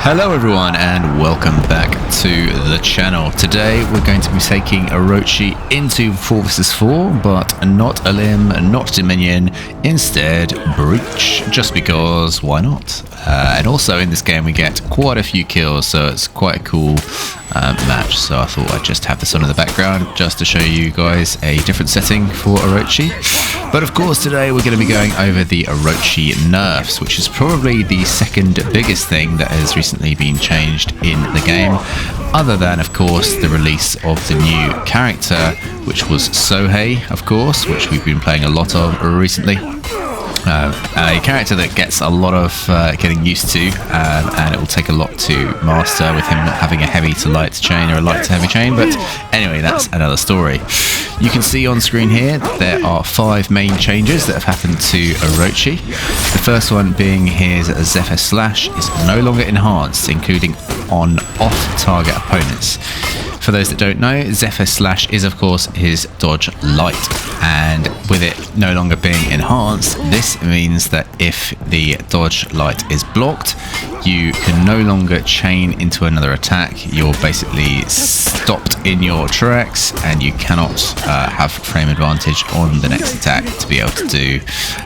Hello everyone and welcome back to the channel. Today we're going to be taking Orochi into 4 vs 4, but not a limb, not Dominion, instead Breach, just because why not? And also in this game we get quite a few kills, so it's quite a cool match, so I thought I'd just have this on in the background just to show you guys a different setting for Orochi. But of course today we're going to be going over the Orochi nerfs, which is probably the second biggest thing that has recently been changed in the game, other than of course the release of the new character, which was Sohei, of course, which we've been playing a lot of recently. A character that gets a lot of getting used to, and it will take a lot to master, with him not having a heavy to light chain or a light to heavy chain, but anyway, that's another story. You can see on screen here there are 5 main changes that have happened to Orochi. The first one being his Zephyr Slash is no longer enhanced, including on off-target opponents. For those that don't know, Zephyr Slash is of course his dodge light, and with it no longer being enhanced, this means that if the dodge light is blocked, you can no longer chain into another attack. You're basically stopped in your tracks and you cannot have frame advantage on the next attack to be able to do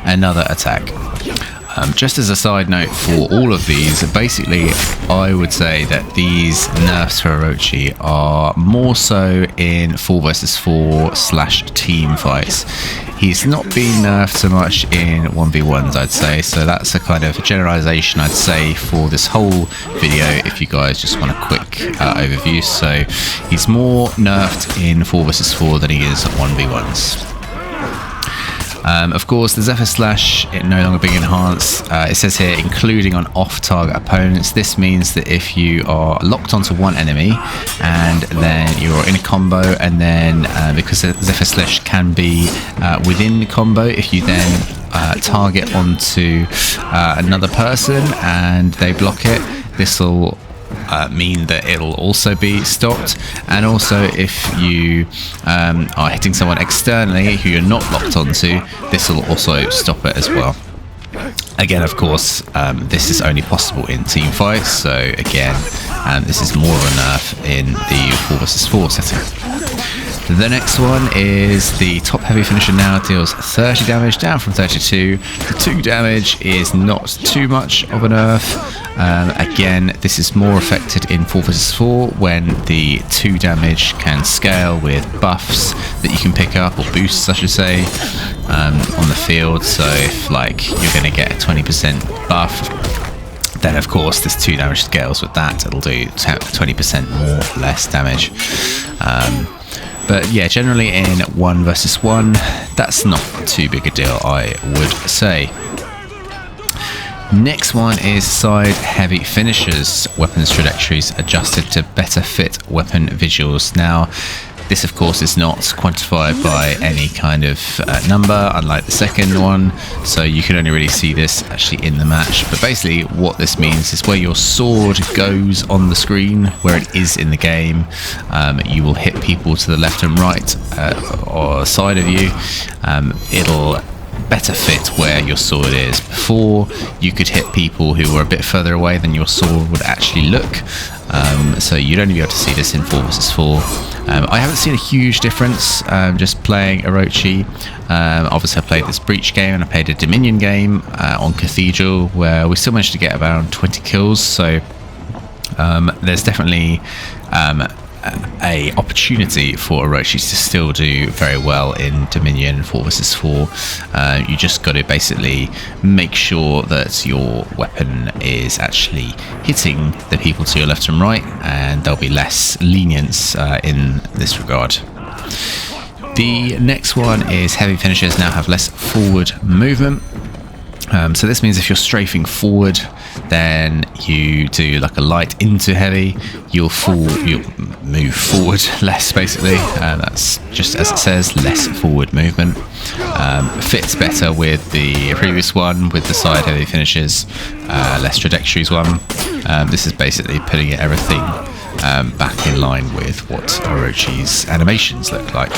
another attack. Just as a side note for all of these, basically I would say that these nerfs for Orochi are more so in 4 vs 4 / team fights. He's not been nerfed so much in 1v1s, I'd say, so that's a kind of generalization I'd say for this whole video if you guys just want a quick overview. So he's more nerfed in 4 vs 4 than he is 1v1s. Of course, the Zephyr Slash, it no longer being enhanced, it says here including on off-target opponents. This means that if you are locked onto one enemy and then you're in a combo, and then because the Zephyr Slash can be within the combo, if you then target onto another person and they block it, this will mean that it'll also be stopped. And also if you are hitting someone externally who you're not locked onto, this will also stop it as well. Again, of course, this is only possible in team fights, so again, this is more of a nerf in the 4 vs 4 setting. The next one is the top heavy finisher now deals 30 damage down from 32. The 2 damage is not too much of a nerf. Again, this is more affected in 4 vs 4 when the 2 damage can scale with buffs that you can pick up, or boosts I should say, on the field. So if like you're going to get a 20% buff, then of course this 2 damage scales with that. It'll do 20% more or less damage. But yeah, generally in 1 vs 1, that's not too big a deal, I would say. Next one is side heavy finishers. Weapons trajectories adjusted to better fit weapon visuals. Now, this of course is not quantified by any kind of number, unlike the second one, so you can only really see this actually in the match. But basically what this means is where your sword goes on the screen, where it is in the game, you will hit people to the left and right or side of you. It'll better fit where your sword is. Before, you could hit people who were a bit further away than your sword would actually look, so you'd only be able to see this in 4 vs 4. I haven't seen a huge difference just playing Orochi. Obviously I played this Breach game and I played a Dominion game on Cathedral, where we still managed to get around 20 kills, so there's definitely a opportunity for Orochi to still do very well in Dominion 4 vs 4. You just got to basically make sure that your weapon is actually hitting the people to your left and right, and there'll be less lenience in this regard. The next one is heavy finishers now have less forward movement. So this means if you're strafing forward, then you do like a light into heavy, you'll move forward less basically. That's just as it says, less forward movement. Fits better with the previous one with the side heavy finishes, less trajectories one. This is basically putting everything back in line with what Orochi's animations look like.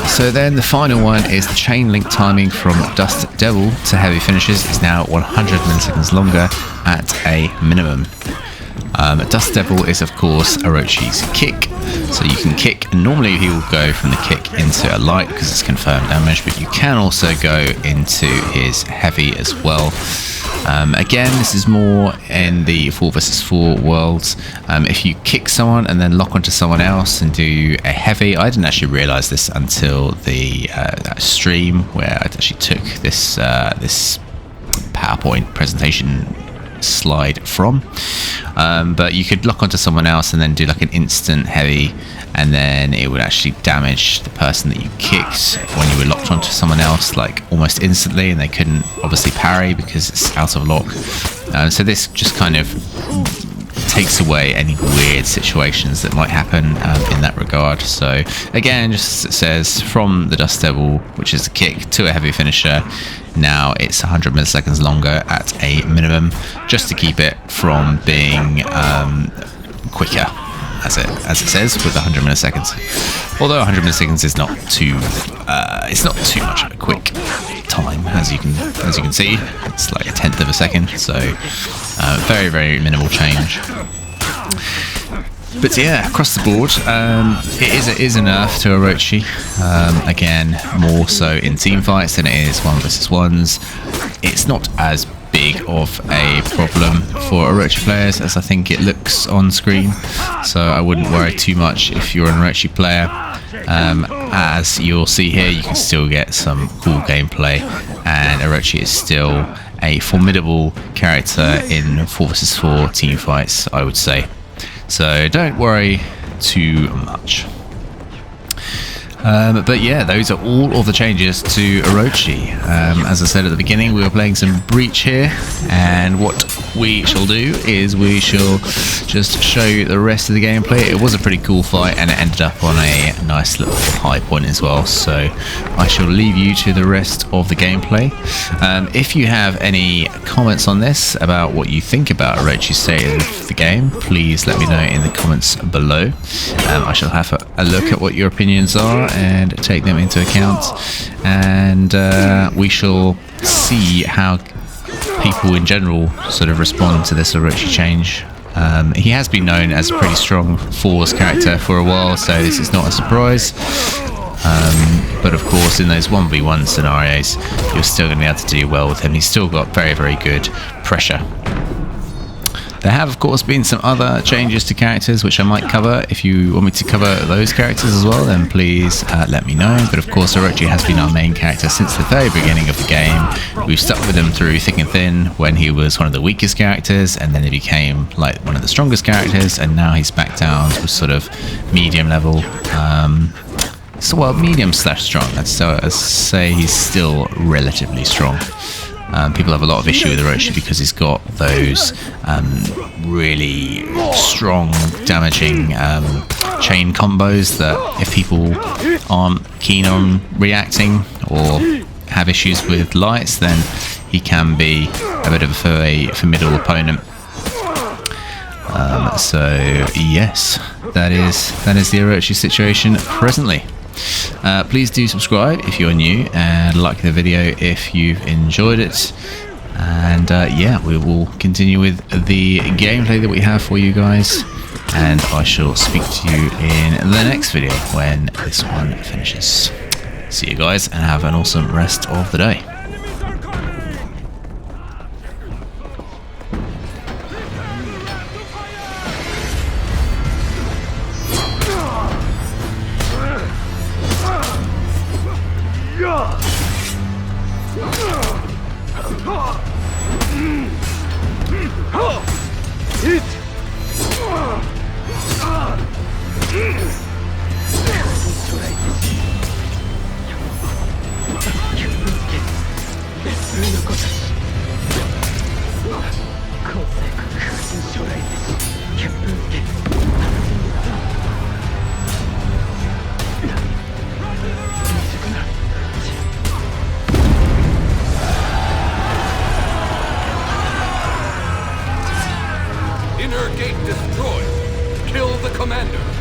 So then the final one is the chain link timing from Dust Devil to heavy finishes is now 100 milliseconds longer at a minimum. Dust Devil is of course Orochi's kick, so you can kick, and normally he will go from the kick into a light because it's confirmed damage, but you can also go into his heavy as well. Again, this is more in the 4 vs 4 worlds. If you kick someone and then lock onto someone else and do a heavy, I didn't actually realise this until the that stream where I actually took this this PowerPoint presentation slide from, but you could lock onto someone else and then do like an instant heavy, and then it would actually damage the person that you kicked when you were locked onto someone else like almost instantly, and they couldn't obviously parry because it's out of lock. So this just kind of takes away any weird situations that might happen in that regard. So again, just says from the Dust Devil, which is a kick, to a heavy finisher, now it's 100 milliseconds longer at a minimum, just to keep it from being quicker, as it says, with 100 milliseconds. Although 100 milliseconds is not too it's not too much of a quick time, as you can see. It's like 1/10 of a second, so very, very minimal change. But yeah, across the board, it is a nerf to Orochi. Again, more so in team fights than it is 1 vs 1s. It's not as big of a problem for Orochi players as I think it looks on screen, so I wouldn't worry too much if you're an Orochi player. As you'll see here, you can still get some cool gameplay, and Orochi is still a formidable character in 4 vs 4 team fights, I would say. So don't worry too much. But yeah, those are all of the changes to Orochi. As I said at the beginning, we were playing some Breach here, and what we shall do is we shall just show you the rest of the gameplay. It was a pretty cool fight, and it ended up on a nice little high point as well, so I shall leave you to the rest of the gameplay. If you have any comments on this about what you think about Orochi's state of the game, please let me know in the comments below. I shall have a look at what your opinions are and take them into account, and we shall see how people in general sort of respond to this Orochi change. He has been known as a pretty strong Force character for a while, so this is not a surprise. But of course, in those 1v1 scenarios, you're still going to be able to do well with him. He's still got very, very good pressure. There have, of course, been some other changes to characters which I might cover. If you want me to cover those characters as well, then please let me know. But of course, Orochi has been our main character since the very beginning of the game. We've stuck with him through thick and thin when he was one of the weakest characters, and then he became like one of the strongest characters, and now he's back down to sort of medium level. So, well, medium slash strong. I'd say he's still relatively strong. People have a lot of issue with Orochi because he's got those really strong, damaging chain combos that if people aren't keen on reacting or have issues with lights, then he can be a bit of a formidable opponent. So yes, that is the Orochi situation presently. Please do subscribe if you're new, and like the video if you've enjoyed it, and yeah, we will continue with the gameplay that we have for you guys, and I shall speak to you in the next video when this one finishes. See you guys, and have an awesome rest of the day. Inner gate destroyed. Kill the commander.